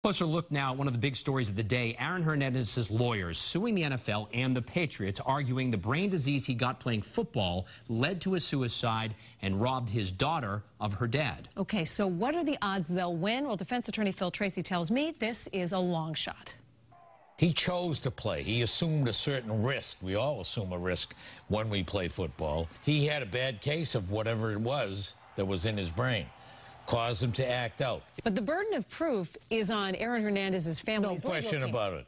Closer look now at one of the big stories of the day. Aaron Hernandez's lawyers suing the NFL and the Patriots, arguing the brain disease he got playing football led to a suicide and robbed his daughter of her dad. Okay, so what are the odds they'll win? Well, defense attorney Phil Tracy tells me this is a long shot. He chose to play. He assumed a certain risk. We all assume a risk when we play football. He had a bad case of whatever it was that was in his brain. Caused him to act out. But the burden of proof is on Aaron Hernandez's family's legal team. No question about it.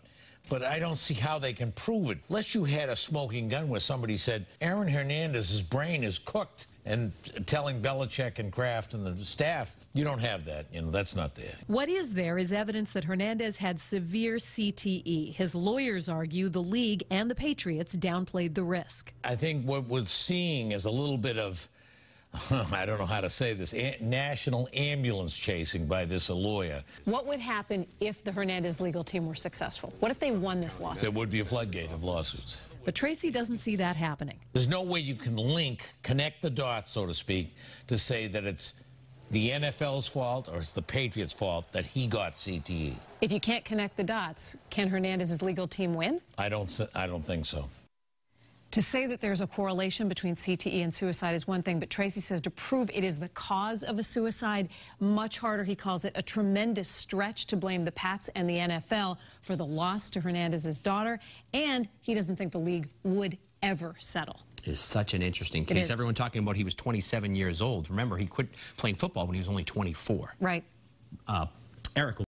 But I don't see how they can prove it. Unless you had a smoking gun where somebody said, Aaron Hernandez's brain is cooked, and telling Belichick and Kraft and the staff, you don't have that. You know, that's not there. What is there is evidence that Hernandez had severe CTE. His lawyers argue the league and the Patriots downplayed the risk. I think what we're seeing is a little bit of, I don't know how to say this, national ambulance chasing by this lawyer. What would happen if the Hernandez legal team were successful? What if they won this lawsuit? There would be a floodgate of lawsuits. But Tracy doesn't see that happening. There's no way you can connect the dots, so to speak, to say that it's the NFL's fault or it's the Patriots' fault that he got CTE. If you can't connect the dots, can Hernandez's legal team win? I don't think so. To say that there's a correlation between CTE and suicide is one thing, but Tracy says to prove it is the cause of a suicide, much harder. He calls it a tremendous stretch to blame the Pats and the NFL for the loss to Hernandez's daughter, and he doesn't think the league would ever settle. It is such an interesting case. Everyone talking about he was 27 years old. Remember, he quit playing football when he was only 24. Right. Eric.